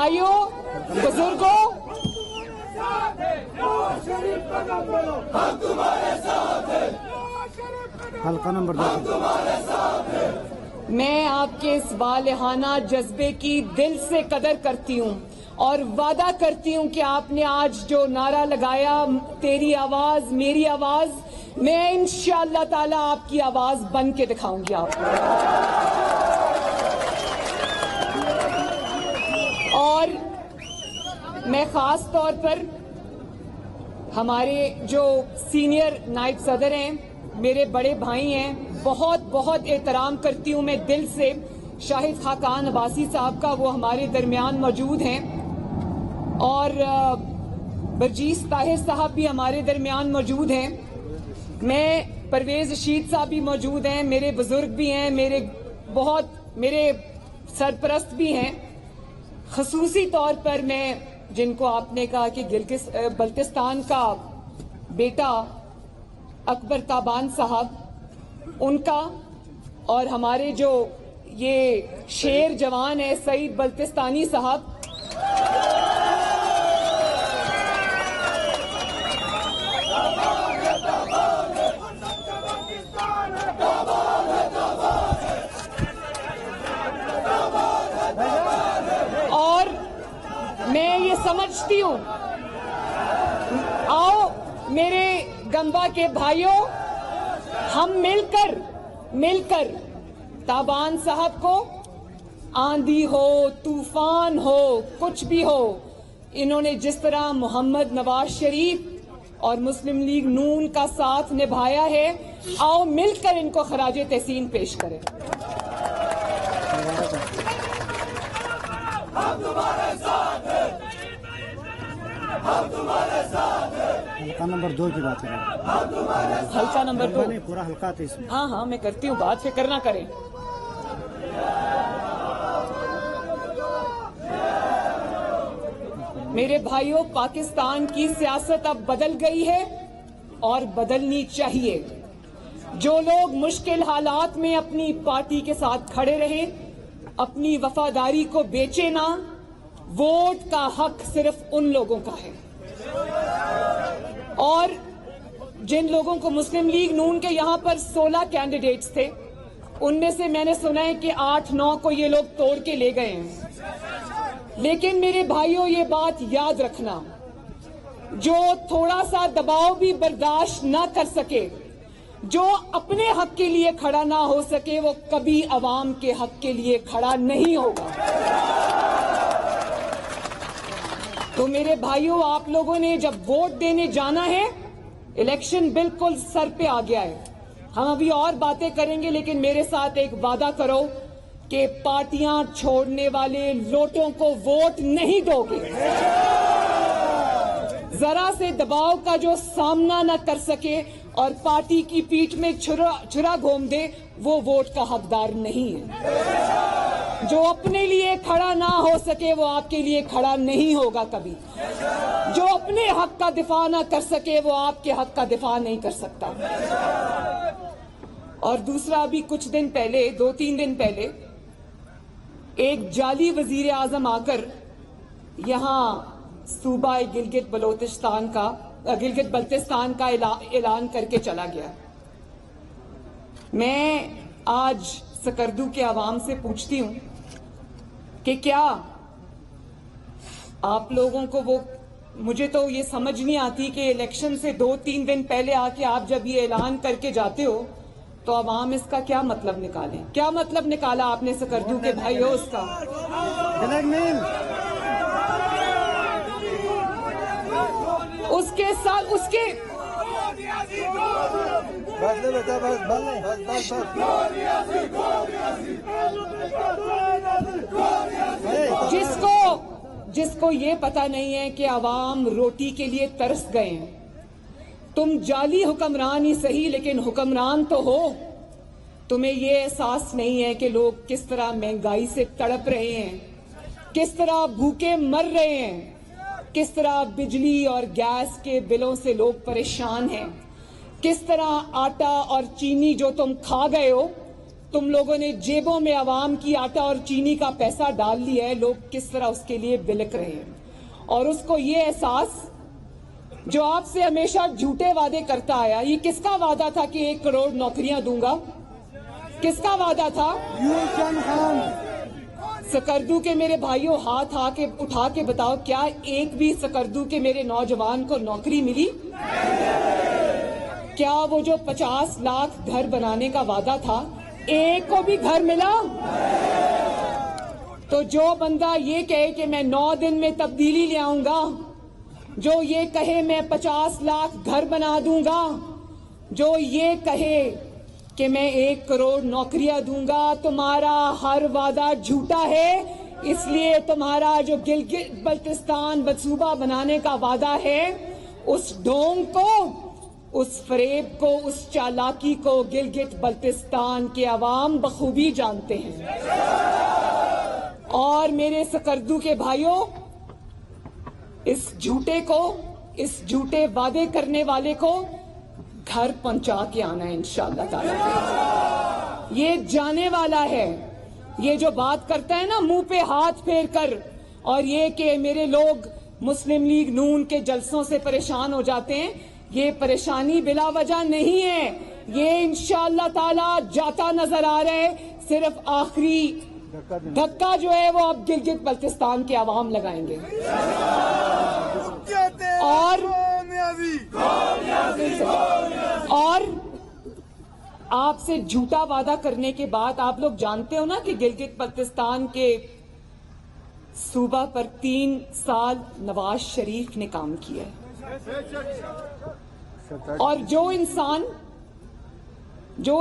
भाइयों, बुजुर्गों, हल्का नंबर 2 मैं आपके इस वालिहाना जज्बे की दिल से कदर करती हूँ और वादा करती हूँ कि आपने आज जो नारा लगाया, तेरी आवाज मेरी आवाज, मैं इंशाअल्लाह ताला आपकी आवाज बन के दिखाऊंगी आपको। और मैं खास तौर पर हमारे जो सीनियर नायब सदर हैं, मेरे बड़े भाई हैं, बहुत बहुत एहतराम करती हूँ मैं दिल से शाहिद खाकान अब्बासी साहब का, वो हमारे दरमियान मौजूद हैं, और बरजीस ताहिर साहब भी हमारे दरमियान मौजूद हैं। मैं परवेज रशीद साहब भी मौजूद हैं, मेरे बुजुर्ग भी हैं, मेरे सरपरस्त भी हैं। खसूसी तौर पर मैं, जिनको आपने कहा कि बल्तिस्तान का बेटा अकबर ताबान साहब, उनका, और हमारे जो ये शेर जवान है सईद बल्तिस्तानी साहब, और मैं ये समझती हूँ, आओ मेरे गंबा के भाइयों, हम मिलकर ताबान साहब को, आंधी हो तूफान हो कुछ भी हो, इन्होंने जिस तरह मोहम्मद नवाज शरीफ और मुस्लिम लीग नून का साथ निभाया है, आओ मिलकर इनको खराजे तहसीन पेश करें। हल्का नंबर 2 की बात है। हल्का नंबर 2 नहीं, पूरा हल्का था इसमें। हाँ मैं करती हूँ बात, फिक्र ना करें। मेरे भाइयों, पाकिस्तान की सियासत अब बदल गई है और बदलनी चाहिए। जो लोग मुश्किल हालात में अपनी पार्टी के साथ खड़े रहे, अपनी वफादारी को बेचे ना, वोट का हक सिर्फ उन लोगों का है। और जिन लोगों को, मुस्लिम लीग नून के यहां पर 16 कैंडिडेट्स थे, उनमें से मैंने सुना है कि 8-9 को ये लोग तोड़ के ले गए हैं। लेकिन मेरे भाइयों, ये बात याद रखना, जो थोड़ा सा दबाव भी बर्दाश्त ना कर सके, जो अपने हक के लिए खड़ा ना हो सके, वो कभी अवाम के हक के लिए खड़ा नहीं होगा। तो मेरे भाइयों, आप लोगों ने जब वोट देने जाना है, इलेक्शन बिल्कुल सर पे आ गया है। हम अभी और बातें करेंगे, लेकिन मेरे साथ एक वादा करो कि पार्टियां छोड़ने वाले लोटों को वोट नहीं दोगे। जरा से दबाव का जो सामना न कर सके और पार्टी की पीठ में छुरा घोम दे, वो वोट का हकदार नहीं है। जो अपने लिए खड़ा ना हो सके, वो आपके लिए खड़ा नहीं होगा कभी। जो अपने हक का दिफा ना कर सके, वो आपके हक का दिफा नहीं कर सकता। और दूसरा, अभी कुछ दिन पहले, 2-3 दिन पहले, एक जाली वजीर आजम आकर यहां सूबा गिलगित बल्तिस्तान का ऐलान करके चला गया। मैं आज सकर्दू के आवाम से पूछती हूं कि क्या आप लोगों को मुझे तो ये समझ नहीं आती कि इलेक्शन से 2-3 दिन पहले आके आप जब ये ऐलान करके जाते हो, तो अवाम इसका क्या मतलब निकाले? क्या मतलब निकाला आपने सकर्दू के भाइयों उसका? उसके साथ जिसको ये पता नहीं है कि अवाम रोटी के लिए तरस गए हैं। तुम जाली हुक्मरान ही सही, लेकिन हुक्मरान तो हो। तुम्हें ये एहसास नहीं है कि लोग किस तरह महंगाई से तड़प रहे हैं, किस तरह भूखे मर रहे हैं, किस तरह बिजली और गैस के बिलों से लोग परेशान हैं, किस तरह आटा और चीनी जो तुम खा गए हो, तुम लोगों ने जेबों में आवाम की आटा और चीनी का पैसा डाल लिया है, लोग किस तरह उसके लिए बिलक रहे हैं। और उसको ये एहसास जो आपसे हमेशा झूठे वादे करता आया, ये किसका वादा था कि 1 करोड़ नौकरियां दूंगा? किसका वादा था? सकरदू के मेरे भाइयों, हाथ उठा के बताओ, क्या एक भी सकरदू के मेरे नौजवान को नौकरी मिली? क्या वो जो 50 लाख घर बनाने का वादा था, एक को भी घर मिला? तो जो बंदा ये कहे कि मैं 9 दिन में तब्दीली ले आऊंगा, जो ये कहे मैं 50 लाख घर बना दूंगा, जो ये कहे कि मैं 1 करोड़ नौकरियां दूंगा, तुम्हारा हर वादा झूठा है। इसलिए तुम्हारा जो गिलगित बल्तिस्तान बदसूबा बनाने का वादा है, उस ढोंग को, उस फरेब को, उस चालाकी को गिलगित बल्तिस्तान के अवाम बखूबी जानते हैं। और मेरे सकरदू के भाइयों, इस झूठे को, इस झूठे वादे करने वाले को घर पहुंचा के आना है इंशाअल्लाह ताला। ये जाने वाला है। ये जो बात करता है ना मुंह पे हाथ फेर कर, और ये कि मेरे लोग मुस्लिम लीग नून के जलसों से परेशान हो जाते हैं, ये परेशानी बिला वजह नहीं है। ये इंशाअल्लाह ताला जाता नजर आ रहा है। सिर्फ आखिरी धक्का जो है वो अब गिलगित बल्तिस्तान के अवाम लगाएंगे। और आपसे झूठा वादा करने के बाद, आप लोग जानते हो ना कि गिलगित बल्तिस्तान के सूबा पर 3 साल नवाज शरीफ ने काम किया है। और जो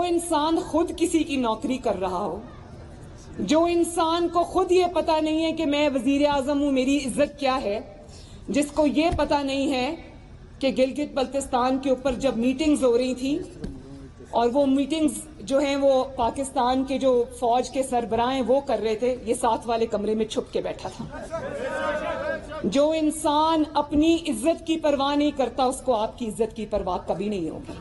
इंसान खुद किसी की नौकरी कर रहा हो, जो इंसान को खुद ये पता नहीं है कि मैं वजीर आजम हूं, मेरी इज्जत क्या है, जिसको ये पता नहीं है कि गिलगित बल्तिस्तान के ऊपर जब मीटिंग्स हो रही थी, और वो मीटिंग्स जो हैं वो पाकिस्तान के जो फौज के सरबराह हैं वो कर रहे थे, ये साथ वाले कमरे में छुप के बैठा था। जो इंसान अपनी इज्जत की परवाह नहीं करता, उसको आपकी इज्जत की परवाह कभी नहीं होगी।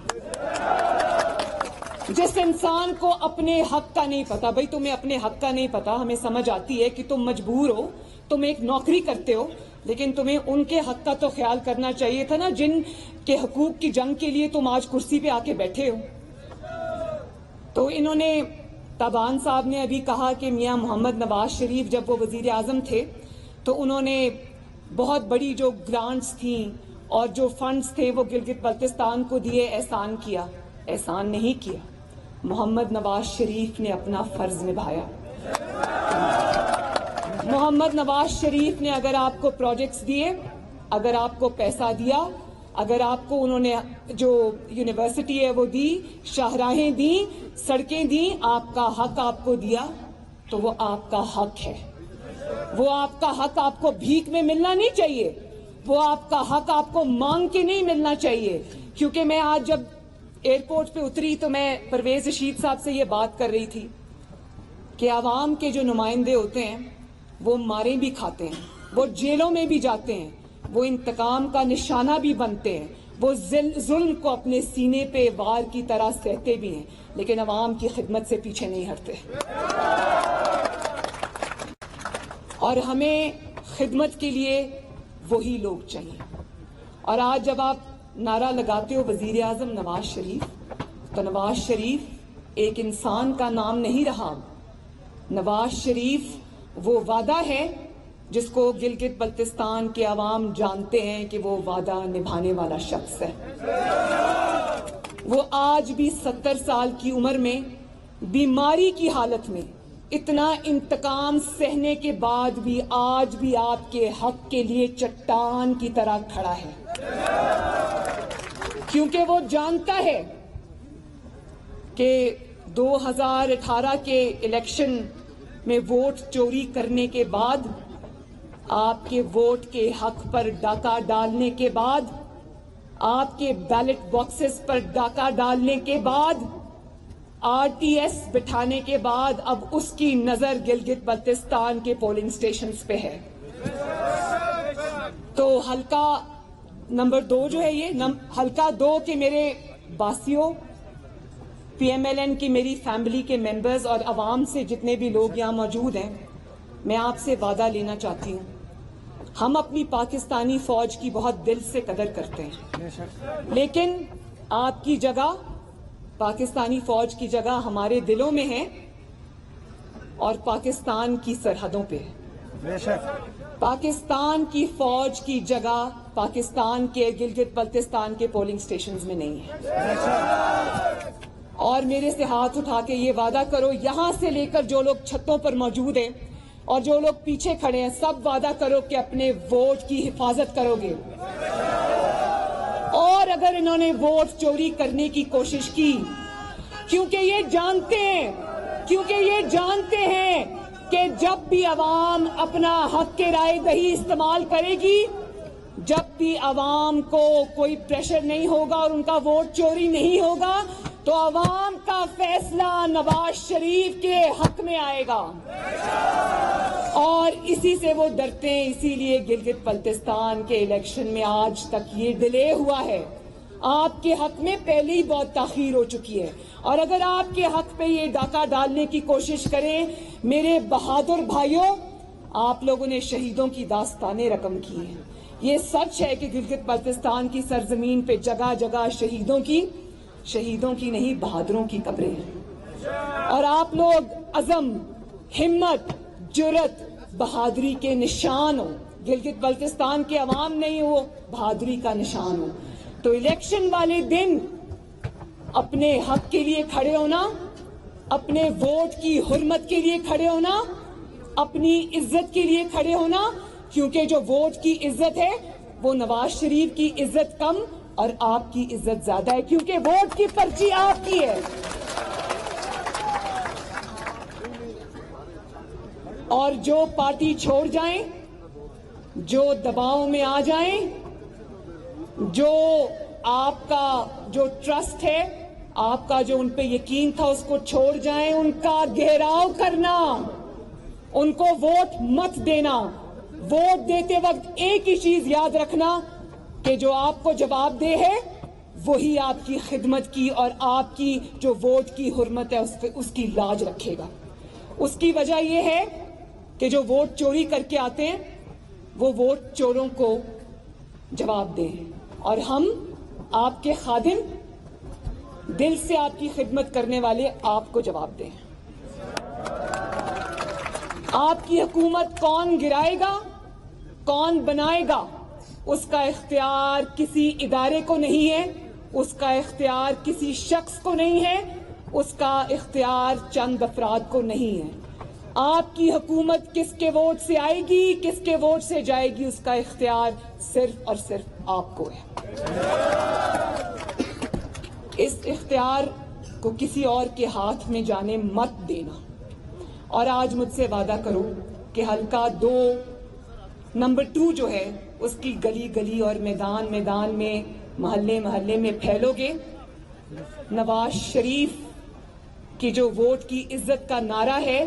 जिस इंसान को अपने हक का नहीं पता, भाई तुम्हें अपने हक का नहीं पता, हमें समझ आती है कि तुम मजबूर हो, तुम एक नौकरी करते हो, लेकिन तुम्हें उनके हक का तो ख्याल करना चाहिए था ना, जिन के हकूक की जंग के लिए तुम आज कुर्सी पे आके बैठे हो। तो इन्होंने, ताबान साहब ने अभी कहा कि मियां मोहम्मद नवाज शरीफ जब वो वजीर आजम थे तो उन्होंने बहुत बड़ी जो ग्रांट्स थी और जो फंड्स थे वो गिलगित बल्तिस्तान को दिए, एहसान किया। एहसान नहीं किया, मोहम्मद नवाज शरीफ ने अपना फर्ज निभाया। मोहम्मद नवाज शरीफ ने अगर आपको प्रोजेक्ट्स दिए, अगर आपको पैसा दिया, अगर आपको उन्होंने जो यूनिवर्सिटी है वो दी, शाहराहें दी, सड़कें दी, आपका हक आपको दिया, तो वो आपका हक है। वो आपका हक आपको भीख में मिलना नहीं चाहिए, वो आपका हक आपको मांग के नहीं मिलना चाहिए। क्योंकि मैं आज जब एयरपोर्ट पे उतरी तो मैं परवेज रशीद साहब से ये बात कर रही थी कि आवाम के जो नुमाइंदे होते हैं वो मारे भी खाते हैं, वो जेलों में भी जाते हैं, वो इंतकाम का निशाना भी बनते हैं, वो जुल्म को अपने सीने पे वार की तरह सहते भी हैं, लेकिन अवाम की खिदमत से पीछे नहीं हटते। और हमें खिदमत के लिए वही लोग चाहिए। और आज जब आप नारा लगाते हो वजीर आजम नवाज शरीफ, तो नवाज शरीफ एक इंसान का नाम नहीं रहा। नवाज शरीफ वो वादा है जिसको गिलगित बल्तिस्तान के अवाम जानते हैं कि वो वादा निभाने वाला शख्स है। वो आज भी 70 साल की उम्र में बीमारी की हालत में इतना इंतकाम सहने के बाद भी आज भी आपके हक के लिए चट्टान की तरह खड़ा है, क्योंकि वो जानता है कि 2018 के इलेक्शन में वोट चोरी करने के बाद, आपके वोट के हक पर डाका डालने के बाद, आपके बैलेट बॉक्सेस पर डाका डालने के बाद, आरटीएस बिठाने के बाद, अब उसकी नजर गिलगित बल्तिस्तान के पोलिंग स्टेशंस पे है। तो हल्का नंबर 2 जो है, ये हल्का 2 के मेरे बासियों, PMLN کی میری فیملی کے ممبرز اور عوام سے جتنے بھی لوگ یہاں موجود ہیں، میں آپ سے وعدہ لینا چاہتی ہوں، ہم اپنی پاکستانی فوج کی بہت دل سے قدر کرتے ہیں، لیکن آپ کی جگہ، پاکستانی فوج کی جگہ ہمارے دلوں میں ہے اور پاکستان کی سرحدوں پہ ہے۔ بے شک پاکستان کی فوج کی جگہ پاکستان کے گلگت بلتستان کے پولنگ سٹیشنز میں نہیں ہے۔ اور میرے سے ہاتھ اٹھا کے یہ وعدہ کرو، یہاں سے لے کر جو لوگ چھتوں پر موجود ہیں اور جو لوگ پیچھے کھڑے ہیں، سب وعدہ کرو کہ اپنے ووٹ کی حفاظت کرو گے، اور اگر انہوں نے ووٹ چوری کرنے کی کوشش کی، کیونکہ یہ جانتے ہیں کہ جب بھی عوام اپنا حق کے رائے دہی استعمال کرے گی، جب بھی عوام کو کوئی پریشر نہیں ہوگا اور ان کا ووٹ چوری نہیں ہوگا، تو عوام کا فیصلہ نواز شریف کے حق میں آئے گا، اور اسی سے وہ ڈرتے ہیں۔ اسی لیے گلگت بلتستان کے الیکشن میں آج تک یہ ڈیلے ہوا ہے۔ آپ کے حق میں پہلے ہی بہت تاخیر ہو چکی ہے، اور اگر آپ کے حق پہ یہ ڈاکہ ڈالنے کی کوشش کریں، میرے بہادر بھائیوں، آپ لوگوں نے شہیدوں کی داستانیں رقم کی ہیں۔ یہ سچ ہے کہ گلگت بلتستان کی سرزمین پہ جگہ جگہ شہیدوں کی نہیں، بہادروں کی قبریں ہیں، اور آپ لوگ عزم، ہمت، جرت، بہادری کے نشان ہو۔ گلگت بلتستان کے عوام نہیں ہو، بہادری کا نشان ہو۔ تو الیکشن والے دن اپنے حق کے لیے کھڑے ہونا، اپنے ووٹ کی حرمت کے لیے کھڑے ہونا، اپنی عزت کے لیے کھڑے ہونا، کیونکہ جو ووٹ کی عزت ہے وہ نواز شریف کی عزت کم اور آپ کی عزت زیادہ ہے، کیونکہ ووٹ کی پرچی آپ کی ہے۔ اور جو پارٹی چھوڑ جائیں، جو دباؤ میں آ جائیں، جو آپ کا جو ٹرسٹ ہے، آپ کا جو ان پہ یقین تھا، اس کو چھوڑ جائیں، ان کا گھیراؤ کرنا، ان کو ووٹ مت دینا۔ ووٹ دیتے وقت ایک ہی چیز یاد رکھنا کہ جو آپ کو جواب دہ ہے وہی آپ کی خدمت کی اور آپ کی جو ووٹ کی حرمت ہے اس کی لاج رکھے گا۔ اس کی وجہ یہ ہے کہ جو ووٹ چوری کر کے آتے ہیں وہ ووٹ چوروں کو جواب دیں، اور ہم آپ کے خادم، دل سے آپ کی خدمت کرنے والے آپ کو جواب دیں۔ آپ کی حکومت کون گرائے گا، کون بنائے گا، اس کا اختیار کسی ادارے کو نہیں ہے، اس کا اختیار کسی شخص کو نہیں ہے، اس کا اختیار چند افراد کو نہیں ہے۔ آپ کی حکومت کس کے ووٹ سے آئے گی، کس کے ووٹ سے جائے گی، اس کا اختیار صرف اور صرف آپ کو ہے۔ اس اختیار کو کسی اور کے ہاتھ میں جانے مت دینا، اور آج مجھ سے وعدہ کرو کہ حلقہ 2 نمبر 2 جو ہے اس کی گلی گلی اور میدان میدان میں، محلے محلے میں پھیلو گے۔ نواز شریف کی جو ووٹ کی عزت کا نعرہ ہے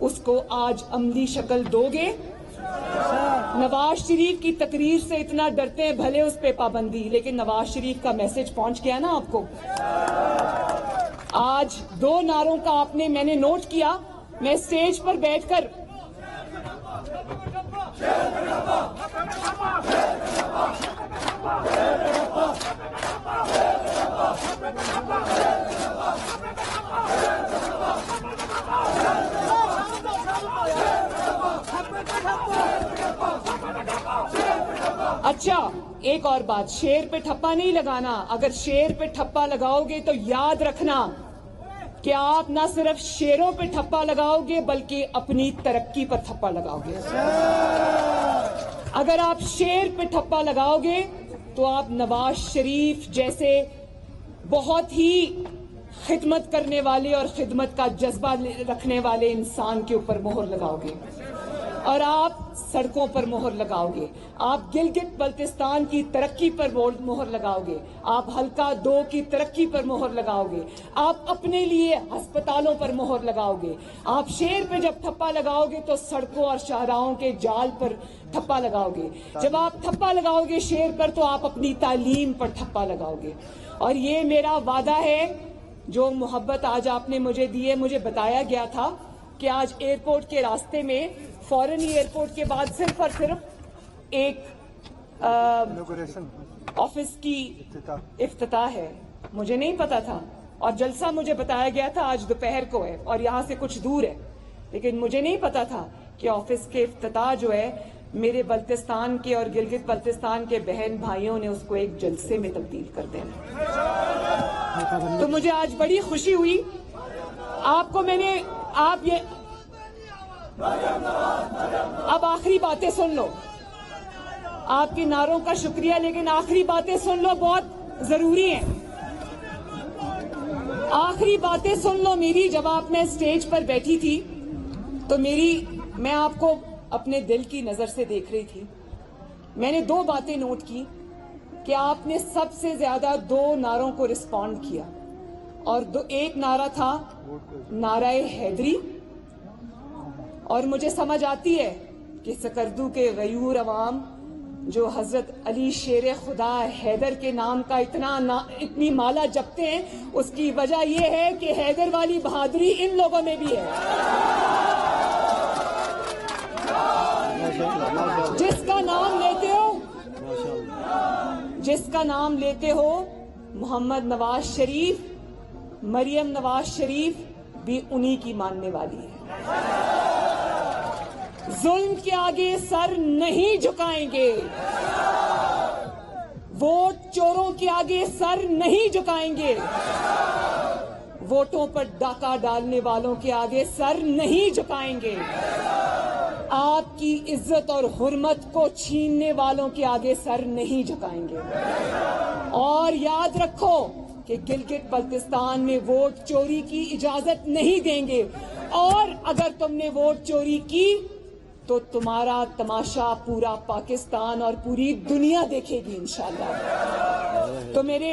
اس کو آج عملی شکل دو گے۔ نواز شریف کی تقریر سے اتنا ڈرتے ہیں، بھلے اس پہ پابندی، لیکن نواز شریف کا میسج پہنچ گیا نا آپ کو۔ آج 2 نعروں کا میں نے نوٹ کیا، میں اسٹیج پر بیٹھ کر اچھا ایک اور بات، شیر پہ ٹھپا نہیں لگانا۔ اگر شیر پہ ٹھپا لگاؤ گے تو یاد رکھنا کہ آپ نہ صرف شیروں پہ ٹھپا لگاؤ گے بلکہ اپنی ترقی پر ٹھپا لگاؤ گے۔ اگر آپ شیر پہ ٹھپا لگاؤ گے تو آپ نواز شریف جیسے بہت ہی خدمت کرنے والے اور خدمت کا جذبہ رکھنے والے انسان کے اوپر مہر لگاؤ گے، اور آپ سڑکوں پر مہر لگاؤ گے، آپ گلگت بلتستان کی ترقی پر مہر لگاؤ گے، آپ حلقہ 2 کی ترقی پر مہر لگاؤ گے، آپ اپنے لیے ہسپتالوں پر مہر لگاؤ گے۔ آپ شیر پہ جب ٹھپا لگاؤ گے تو سڑکوں اور شاہراہوں کے جال پر ٹھپا لگاؤ گے۔ جب آپ ٹھپا لگاؤ گے شیر پر تو آپ اپنی تعلیم پر ٹھپا لگاؤ گے۔ اور یہ میرا وعدہ ہے جو محبت آج آپ نے مجھے دی ہے. مجھے بتایا گیا تھا کہ آج ایئرپورٹ کے راستے میں فوراً ہی ایئرپورٹ کے بعد صرف اور صرف ایک آفس کی افتتاح ہے. مجھے نہیں پتا تھا اور جلسہ مجھے بتایا گیا تھا آج دوپہر کو ہے اور یہاں سے کچھ دور ہے, لیکن مجھے نہیں پتا تھا کہ آفس کے افتتاح جو ہے میرے بلتستان کے اور گلگت بلتستان کے بہن بھائیوں نے اس کو ایک جلسے میں تبدیل کر دینا. تو مجھے آج بڑی خوشی ہوئی. آپ کو میں نے اب آخری باتیں سن لو. آپ کے نعروں کا شکریہ, لیکن آخری باتیں سن لو, بہت ضروری ہیں. آخری باتیں سن لو میری. جب آپ میں اسٹیج پر بیٹھی تھی تو میں آپ کو اپنے دل کی نظر سے دیکھ رہی تھی. میں نے 2 باتیں نوٹ کی کہ آپ نے سب سے زیادہ 2 نعروں کو رسپونڈ کیا, اور ایک نعرہ تھا نعرہ حیدری, اور مجھے سمجھ آتی ہے کہ سکردو کے غیور عوام جو حضرت علی شیر خدا حیدر کے نام کا اتنی مالا جپتے ہیں, اس کی وجہ یہ ہے کہ حیدر والی بہادری ان لوگوں میں بھی ہے. جس کا نام لیتے ہو محمد نواز شریف, مریم نواز شریف بھی انہی کی ماننے والی ہے. ظلم کے آگے سر نہیں جھکائیں گے, ووٹ چوروں کے آگے سر نہیں جھکائیں گے, ووٹوں پر ڈاکہ ڈالنے والوں کے آگے سر نہیں جھکائیں گے, آپ کی عزت اور حرمت کو چھیننے والوں کے آگے سر نہیں جھکائیں گے. اور یاد رکھو کہ گلگت بلتستان میں ووٹ چوری کی اجازت نہیں دیں گے, اور اگر تم نے ووٹ چوری کی تو تمہارا تماشا پورا پاکستان اور پوری دنیا دیکھے گی انشاءاللہ. تو میرے